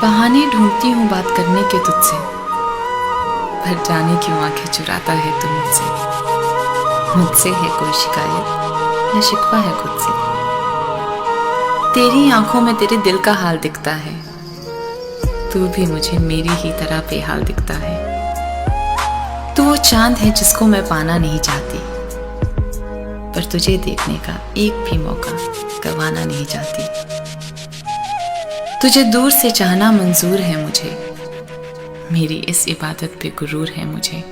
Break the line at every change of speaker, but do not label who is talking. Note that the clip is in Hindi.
बहाने ढूंढती हूँ बात करने के तुझसे, पर जाने क्यों आंखें चुराता है तू मुझसे। मुझसे है कोई शिकायत या शिकवा है खुद से। तेरी आंखों में तेरे दिल का हाल दिखता है, तू भी मुझे मेरी ही तरह बेहाल दिखता है। तू वो चांद है जिसको मैं पाना नहीं चाहती, पर तुझे देखने का एक भी मौका गंवाना नहीं चाहती। तुझे दूर से चाहना मंजूर है मुझे, मेरी इस इबादत पे गुरूर है मुझे।